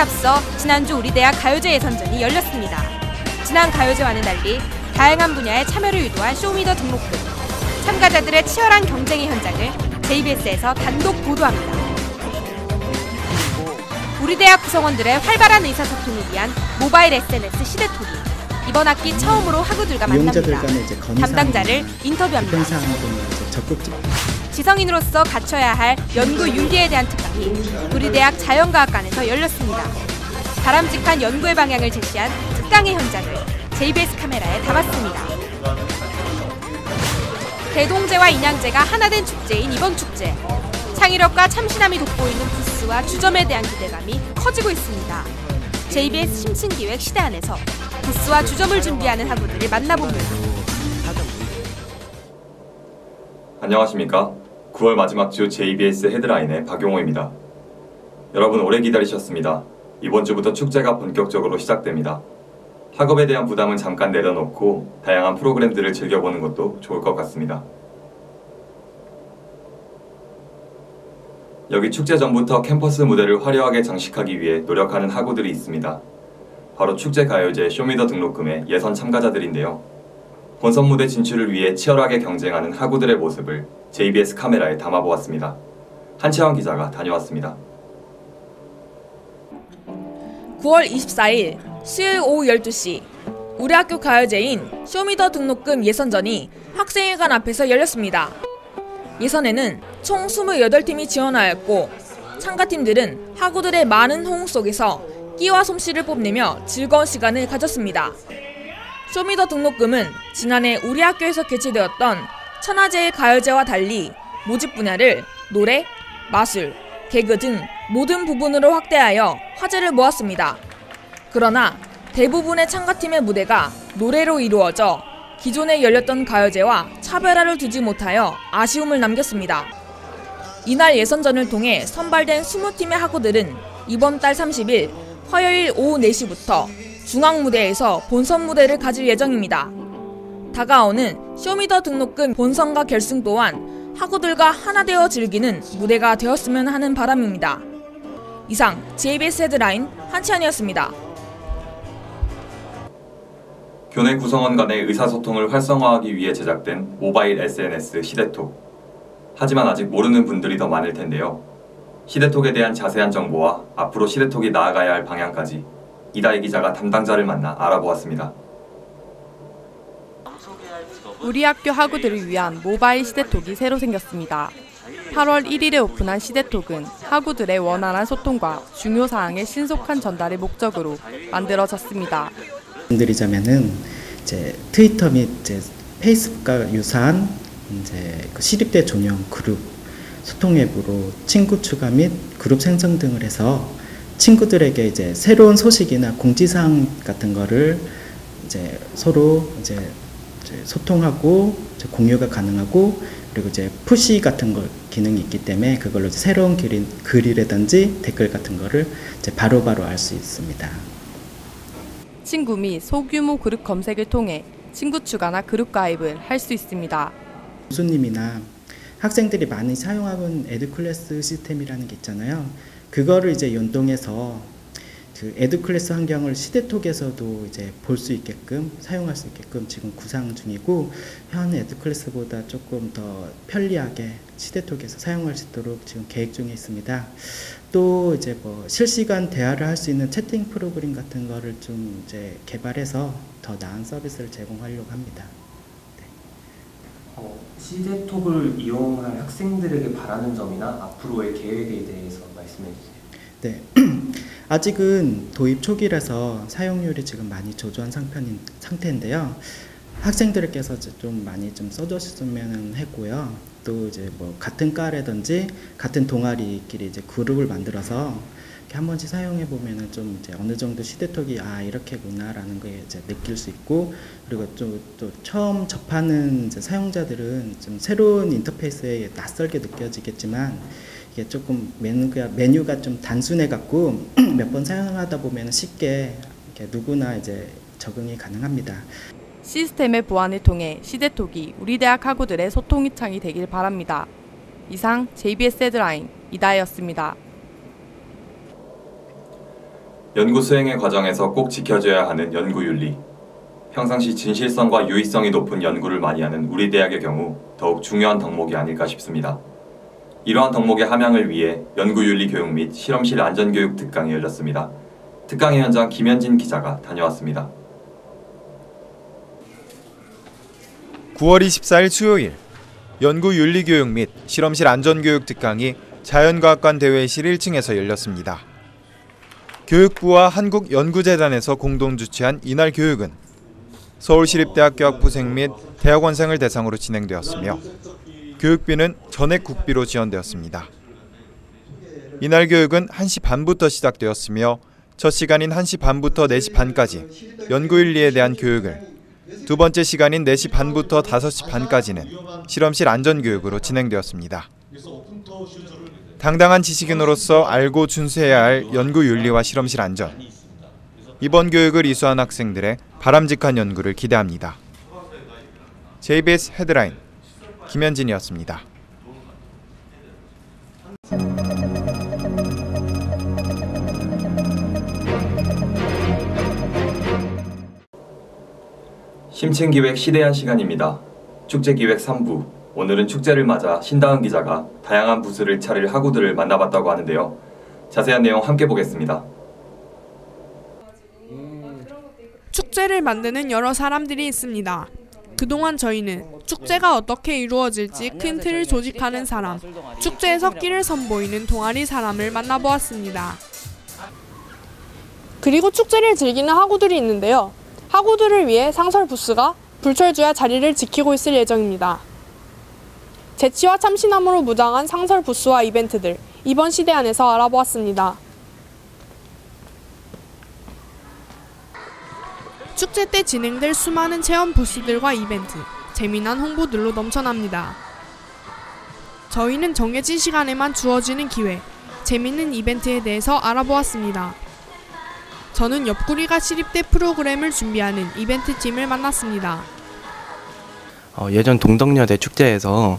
앞서 지난주 우리 대학 가요제 예선전이 열렸습니다. 지난 가요제와는 달리 다양한 분야에 참여를 유도한 쇼미더 등록금. 참가자들의 치열한 경쟁의 현장을 JBS에서 단독 보도합니다. 우리 대학 구성원들의 활발한 의사소통을 위한 모바일 SNS 시대토기. 이번 학기 처음으로 학우들과 만납니다. 담당자를 인터뷰합니다. 지성인으로서 갖춰야 할 연구 윤리에 대한 특강이 우리 대학 자연과학관에서 열렸습니다. 바람직한 연구의 방향을 제시한 특강의 현장을 JBS 카메라에 담았습니다. 대동제와 인양제가 하나 된 축제인 이번 축제. 창의력과 참신함이 돋보이는 부스와 주점에 대한 기대감이 커지고 있습니다. JBS 심층기획 시대안에서 부스와 주점을 준비하는 학우들을 만나봅니다. 안녕하십니까? 9월 마지막 주 JBS 헤드라인의 박용호입니다. 여러분 오래 기다리셨습니다. 이번 주부터 축제가 본격적으로 시작됩니다. 학업에 대한 부담은 잠깐 내려놓고 다양한 프로그램들을 즐겨보는 것도 좋을 것 같습니다. 여기 축제 전부터 캠퍼스 무대를 화려하게 장식하기 위해 노력하는 학우들이 있습니다. 바로 축제가요제 쇼미더 등록금의 예선 참가자들인데요. 본선 무대 진출을 위해 치열하게 경쟁하는 학우들의 모습을 JBS 카메라에 담아보았습니다. 한채원 기자가 다녀왔습니다. 9월 24일 수요일 오후 12시 우리 학교 가요제인 쇼미더 등록금 예선전이 학생회관 앞에서 열렸습니다. 예선에는 총 28팀이 지원하였고 참가팀들은 학우들의 많은 호응 속에서 끼와 솜씨를 뽐내며 즐거운 시간을 가졌습니다. 쇼미더 등록금은 지난해 우리 학교에서 개최되었던 천하제일 가요제와 달리 모집 분야를 노래, 마술, 개그 등 모든 부분으로 확대하여 화제를 모았습니다. 그러나 대부분의 참가팀의 무대가 노래로 이루어져 기존에 열렸던 가요제와 차별화를 두지 못하여 아쉬움을 남겼습니다. 이날 예선전을 통해 선발된 20팀의 학우들은 이번 달 30일 화요일 오후 4시부터 중앙무대에서 본선 무대를 가질 예정입니다. 다가오는 쇼미더 등록금 본선과 결승 또한 학우들과 하나 되어 즐기는 무대가 되었으면 하는 바람입니다. 이상 JBS 헤드라인 한치환이었습니다. 교내 구성원 간의 의사소통을 활성화하기 위해 제작된 모바일 SNS 시대톡. 하지만 아직 모르는 분들이 더 많을 텐데요. 시대톡에 대한 자세한 정보와 앞으로 시대톡이 나아가야 할 방향까지 이다희 기자가 담당자를 만나 알아보았습니다. 우리 학교 학우들을 위한 모바일 시대톡이 새로 생겼습니다. 8월 1일에 오픈한 시대톡은 학우들의 원활한 소통과 중요 사항의 신속한 전달을 목적으로 만들어졌습니다. 드리자면은 이제 트위터 및 이제 페이스북과 유사한 이제 그 시립대 전용 그룹 소통 앱으로 친구 추가 및 그룹 생성 등을 해서 친구들에게 이제 새로운 소식이나 공지사항 같은 거를 이제 서로 이제 소통하고 이제 공유가 가능하고 그리고 이제 푸시 같은 거 기능이 있기 때문에 그걸로 새로운 글이라든지 댓글 같은 거를 이제 바로바로 알 수 있습니다. 친구 및 소규모 그룹 검색을 통해 친구 추가나 그룹 가입을 할 수 있습니다. 교수님이나 학생들이 많이 사용하는 에듀클래스 시스템이라는 게 있잖아요. 그거를 이제 연동해서 그 에듀클래스 환경을 시대톡에서도 이제 볼 수 있게끔 사용할 수 있게끔 지금 구상 중이고 현 에듀클래스보다 조금 더 편리하게 시대톡에서 사용할 수 있도록 지금 계획 중에 있습니다. 또 이제 뭐 실시간 대화를 할 수 있는 채팅 프로그램 같은 거를 좀 이제 개발해서 더 나은 서비스를 제공하려고 합니다. 시대톡을 이용할 학생들에게 바라는 점이나 앞으로의 계획에 대해서 말씀해 주세요. 네, 아직은 도입 초기라서 사용률이 지금 많이 저조한 상태인데요. 학생들께서 좀 많이 좀 써줬으면 했고요. 또 이제 뭐 같은 과라든지 같은 동아리끼리 이제 그룹을 만들어서 한 번씩 사용해 보면은 좀 이제 어느 정도 시대톡이 이렇게구나라는 걸 이제 느낄 수 있고 그리고 또 처음 접하는 이제 사용자들은 좀 새로운 인터페이스에 낯설게 느껴지겠지만 이게 조금 메뉴가 좀 단순해 갖고 몇 번 사용하다 보면 쉽게 이렇게 누구나 이제 적응이 가능합니다. 시스템의 보완을 통해 시대톡이 우리 대학 학우들의 소통이 창이 되길 바랍니다. 이상 JBS 헤드라인 이다혜였습니다. 연구 수행의 과정에서 꼭 지켜줘야 하는 연구윤리. 평상시 진실성과 유의성이 높은 연구를 많이 하는 우리 대학의 경우 더욱 중요한 덕목이 아닐까 싶습니다. 이러한 덕목의 함양을 위해 연구윤리 교육 및 실험실 안전교육 특강이 열렸습니다. 특강의 현장 김현진 기자가 다녀왔습니다. 9월 24일 수요일 연구윤리교육 및 실험실 안전교육 특강이 자연과학관 대회실 1층에서 열렸습니다. 교육부와 한국연구재단에서 공동 주최한 이날 교육은 서울시립대학교 학부생 및 대학원생을 대상으로 진행되었으며 교육비는 전액 국비로 지원되었습니다. 이날 교육은 1시 반부터 시작되었으며 첫 시간인 1시 반부터 4시 반까지 연구윤리에 대한 교육을, 두 번째 시간인 4시 반부터 5시 반까지는 실험실 안전교육으로 진행되었습니다. 당당한 지식인으로서 알고 준수해야 할 연구윤리와 실험실 안전. 이번 교육을 이수한 학생들의 바람직한 연구를 기대합니다. JBS 헤드라인 김현진이었습니다. 심층기획 시대한 시간입니다. 축제기획 3부. 오늘은 축제를 맞아 신다은 기자가 다양한 부스를 차릴 학우들을 만나봤다고 하는데요. 자세한 내용 함께 보겠습니다. 축제를 만드는 여러 사람들이 있습니다. 그동안 저희는 축제가 어떻게 이루어질지 큰 틀을 조직하는 사람, 축제에서 끼를 선보이는 동아리 사람을 만나보았습니다. 그리고 축제를 즐기는 학우들이 있는데요. 학우들을 위해 상설 부스가 불철주야 자리를 지키고 있을 예정입니다. 재치와 참신함으로 무장한 상설 부스와 이벤트들, 이번 시대 안에서 알아보았습니다. 축제 때 진행될 수많은 체험 부스들과 이벤트, 재미난 홍보들로 넘쳐납니다. 저희는 정해진 시간에만 주어지는 기회, 재밌는 이벤트에 대해서 알아보았습니다. 저는 옆구리가 시립대 프로그램을 준비하는 이벤트 팀을 만났습니다. 예전 동덕여대 축제에서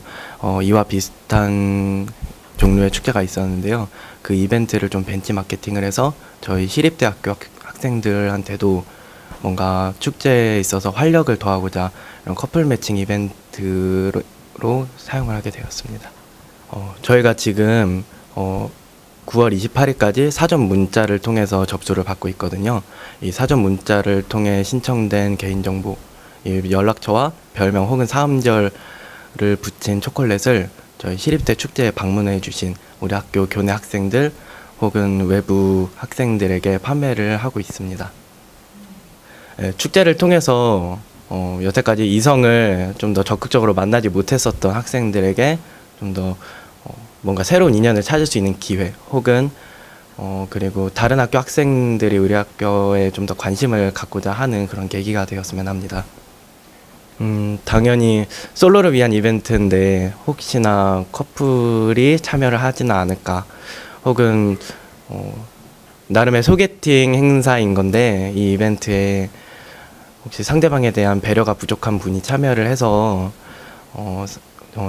이와 비슷한 종류의 축제가 있었는데요. 그 이벤트를 좀 벤치 마케팅을 해서 저희 시립대학교 학생들한테도 뭔가 축제에 있어서 활력을 더하고자 이런 커플 매칭 이벤트로 사용을 하게 되었습니다. 저희가 지금 9월 28일까지 사전 문자를 통해서 접수를 받고 있거든요. 이 사전 문자를 통해 신청된 개인정보, 연락처와 별명 혹은 사음절을 붙인 초콜릿을 저희 시립대 축제에 방문해 주신 우리 학교 교내 학생들 혹은 외부 학생들에게 판매를 하고 있습니다. 축제를 통해서 여태까지 이성을 좀 더 적극적으로 만나지 못했었던 학생들에게 좀 더 뭔가 새로운 인연을 찾을 수 있는 기회, 혹은 그리고 다른 학교 학생들이 우리 학교에 좀 더 관심을 갖고자 하는 그런 계기가 되었으면 합니다. 당연히 솔로를 위한 이벤트인데 혹시나 커플이 참여를 하지는 않을까, 혹은 나름의 소개팅 행사인 건데 이 이벤트에 혹시 상대방에 대한 배려가 부족한 분이 참여를 해서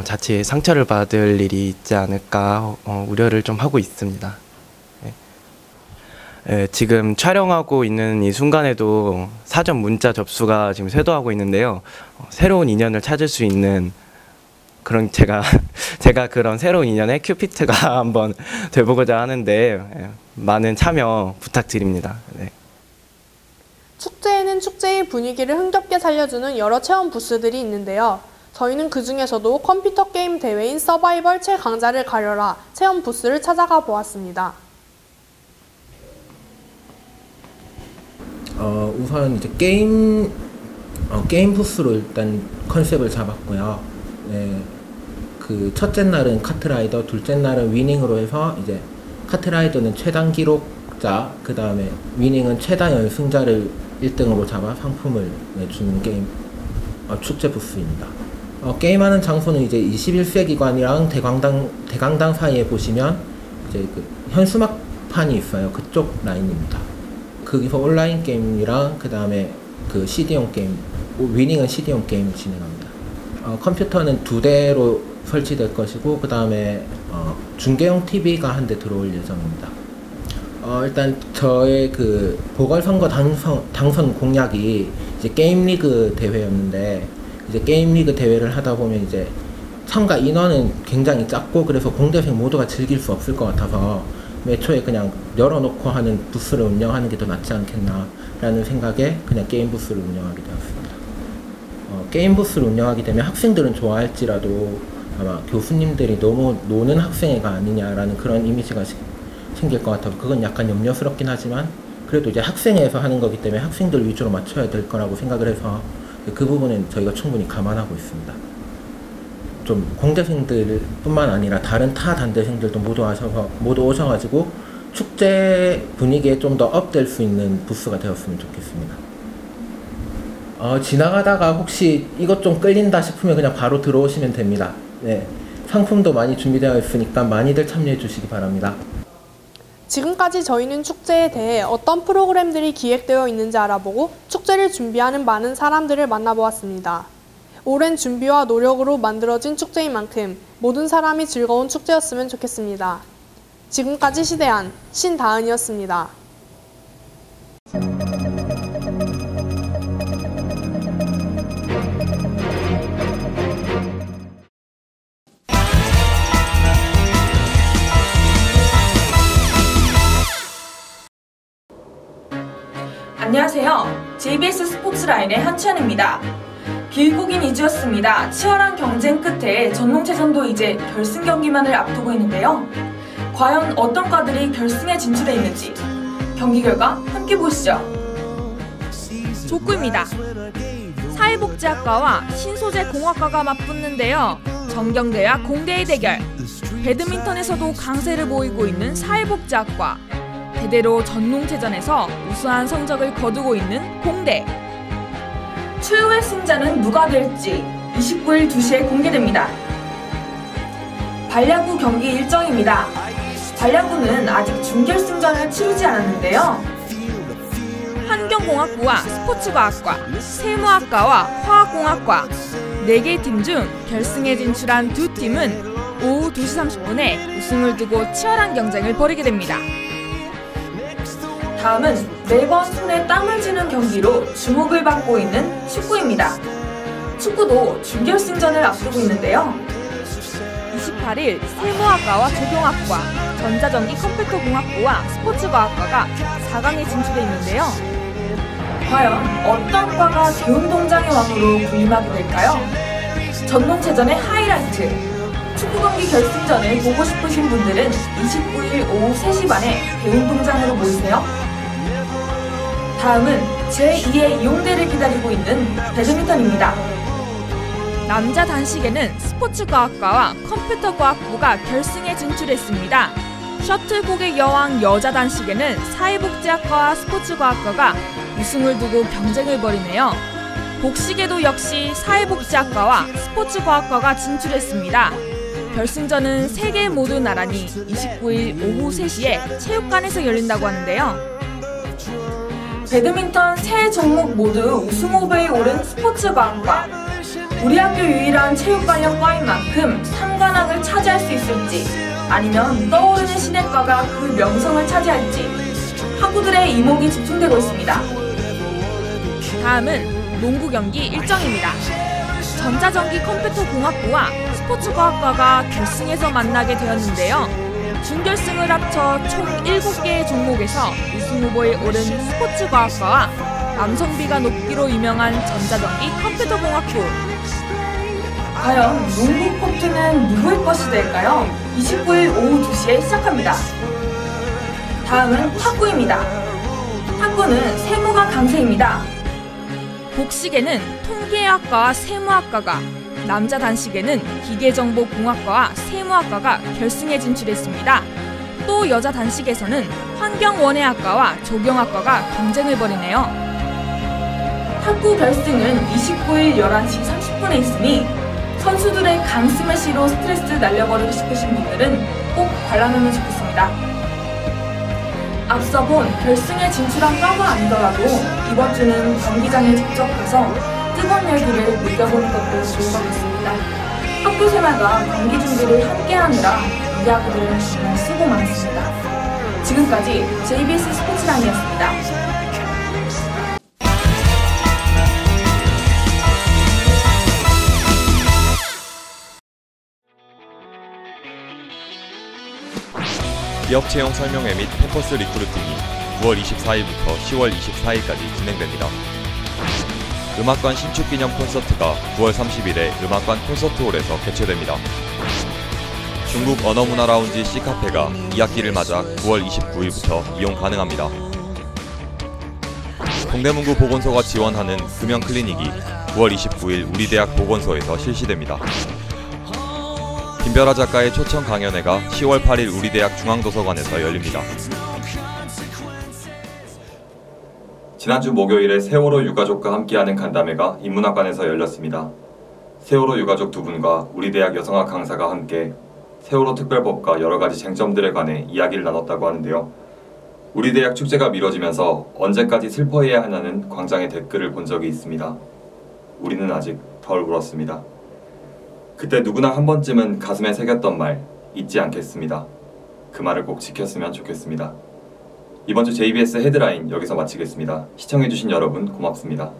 자칫 상처를 받을 일이 있지 않을까 우려를 좀 하고 있습니다. 지금 촬영하고 있는 이 순간에도 사전 문자 접수가 지금 쇄도하고 있는데요. 새로운 인연을 찾을 수 있는 그런 제가 그런 새로운 인연의 큐피트가 한번 돼보고자 하는데 많은 참여 부탁드립니다. 네. 축제에는 축제의 분위기를 흥겹게 살려주는 여러 체험 부스들이 있는데요. 저희는 그 중에서도 컴퓨터 게임 대회인 서바이벌 최강자를 가려라 체험 부스를 찾아가 보았습니다. 우선 이제 게임 부스로 일단 컨셉을 잡았고요. 네, 그 첫째 날은 카트라이더, 둘째 날은 위닝으로 해서 이제 카트라이더는 최단 기록자, 그 다음에 위닝은 최다 연승자를 1등으로 잡아 상품을 주는 게임 축제 부스입니다. 게임하는 장소는 이제 21세기관이랑 대강당 사이에 보시면 이제 그 현수막판이 있어요. 그쪽 라인입니다. 거기서 온라인 게임이랑 그 다음에 그 CD용 게임, 위닝은 CD용 게임을 진행합니다. 컴퓨터는 2대로 설치될 것이고 그 다음에 중계용 TV가 한 대 들어올 예정입니다. 일단 저의 그 보궐선거 당선 공약이 이제 게임 리그 대회였는데, 이제 게임 리그 대회를 하다 보면 이제 참가 인원은 굉장히 작고 그래서 공대생 모두가 즐길 수 없을 것 같아서 애초에 그냥 열어놓고 하는 부스를 운영하는 게 더 낫지 않겠나라는 생각에 그냥 게임 부스를 운영하게 되었습니다. 게임 부스를 운영하게 되면 학생들은 좋아할지라도 아마 교수님들이 너무 노는 학생회가 아니냐라는 그런 이미지가 생길 것 같아서 그건 약간 염려스럽긴 하지만, 그래도 이제 학생회에서 하는 거기 때문에 학생들 위주로 맞춰야 될 거라고 생각을 해서 그 부분은 저희가 충분히 감안하고 있습니다. 좀 공대생들 뿐만 아니라 다른 타 단대생들도 모두 오셔가지고 축제 분위기에 좀 더 업될 수 있는 부스가 되었으면 좋겠습니다. 지나가다가 혹시 이것 좀 끌린다 싶으면 그냥 바로 들어오시면 됩니다. 네, 상품도 많이 준비되어 있으니까 많이들 참여해 주시기 바랍니다. 지금까지 저희는 축제에 대해 어떤 프로그램들이 기획되어 있는지 알아보고 축제를 준비하는 많은 사람들을 만나보았습니다. 오랜 준비와 노력으로 만들어진 축제인 만큼 모든 사람이 즐거운 축제였으면 좋겠습니다. 지금까지 시대한 신다은이었습니다. 안녕하세요. JBS 스포츠라인의 한치현입니다. 길고긴 2주였습니다. 치열한 경쟁 끝에 전농체전도 이제 결승 경기만을 앞두고 있는데요. 과연 어떤 과들이 결승에 진출해 있는지 경기 결과 함께 보시죠. 족구입니다. 사회복지학과와 신소재공학과가 맞붙는데요. 정경대와 공대의 대결. 배드민턴에서도 강세를 보이고 있는 사회복지학과. 대대로 전농체전에서 우수한 성적을 거두고 있는 공대. 최후의 승자는 누가 될지 29일 2시에 공개됩니다. 발야구 경기 일정입니다. 발야구는 아직 준결승전을 치르지 않았는데요. 환경공학부와 스포츠과학과, 세무학과와 화학공학과 4개 팀 중 결승에 진출한 두 팀은 오후 2시 30분에 우승을 두고 치열한 경쟁을 벌이게 됩니다. 다음은 매번 손에 땀을 쥐는 경기로 주목을 받고 있는 축구입니다. 축구도 준결승전을 앞두고 있는데요. 28일 세무학과와 조경학과, 전자전기 컴퓨터공학부와 스포츠과학과가 4강에 진출해 있는데요. 과연 어떤 과가 대운동장의 왕으로 군림하게 될까요? 전농체전의 하이라이트, 축구 경기 결승전을 보고 싶으신 분들은 29일 오후 3시 반에 대운동장으로 모이세요. 다음은 제2의 이용대를 기다리고 있는 배드민턴입니다. 남자 단식에는 스포츠과학과와 컴퓨터과학부가 결승에 진출했습니다. 셔틀콕의 여왕 여자 단식에는 사회복지학과와 스포츠과학과가 우승을 두고 경쟁을 벌이네요. 복식에도 역시 사회복지학과와 스포츠과학과가 진출했습니다. 결승전은 3개 모두 나란히 29일 오후 3시에 체육관에서 열린다고 하는데요. 배드민턴 3종목 모두 우승 후보에 오른 스포츠과학과. 우리 학교 유일한 체육 관련 과인 만큼 3관왕을 차지할 수 있을지, 아니면 떠오르는 신예과가 그 명성을 차지할지 학우들의 이목이 집중되고 있습니다. 다음은 농구 경기 일정입니다. 전자전기 컴퓨터공학부와 스포츠과학과가 결승에서 만나게 되었는데요. 준결승을 합쳐 총 7개의 종목에서 우승 후보에 오른 스포츠과학과와 남성비가 높기로 유명한 전자전기 컴퓨터공학부. 과연 농구 코트는 누구의 것이 될까요? 29일 오후 2시에 시작합니다. 다음은 탁구입니다. 탁구는 세무가 강세입니다. 복식에는 통계학과와 세무학과가, 남자 단식에는 기계정보공학과와 세무학과가 결승에 진출했습니다. 또 여자 단식에서는 환경원예학과와 조경학과가 경쟁을 벌이네요. 탁구 결승은 29일 11시 30분에 있으니 선수들의 강 스매시로 스트레스 날려버리고 싶으신 분들은 꼭 관람하면 좋겠습니다. 앞서 본 결승에 진출한 과가 아니더라도 이번 주는 경기장에 직접 가서 뜨거운 열기를 느껴보는 것도 좋은 것 같습니다. 학교 생활과 경기 준비를 함께 하느라 우리 학우들은 정말 수고 많습니다. 지금까지 JBS 스포츠라인이었습니다. 기업 채용 설명회 및 캠퍼스 리크루팅이 9월 24일부터 10월 24일까지 진행됩니다. 음악관 신축기념 콘서트가 9월 30일에 음악관 콘서트홀에서 개최됩니다. 중국 언어문화 라운지 C카페가 2학기를 맞아 9월 29일부터 이용 가능합니다. 동대문구 보건소가 지원하는 금연 클리닉이 9월 29일 우리 대학 보건소에서 실시됩니다. 김별아 작가의 초청 강연회가 10월 8일 우리 대학 중앙도서관에서 열립니다. 지난주 목요일에 세월호 유가족과 함께하는 간담회가 인문학관에서 열렸습니다. 세월호 유가족 두 분과 우리 대학 여성학 강사가 함께 세월호 특별법과 여러 가지 쟁점들에 관해 이야기를 나눴다고 하는데요. 우리 대학 축제가 미뤄지면서 언제까지 슬퍼해야 하냐는 광장의 댓글을 본 적이 있습니다. 우리는 아직 덜 울었습니다. 그때 누구나 한 번쯤은 가슴에 새겼던 말 잊지 않겠습니다. 그 말을 꼭 지켰으면 좋겠습니다. 이번 주 JBS 헤드라인 여기서 마치겠습니다. 시청해주신 여러분 고맙습니다.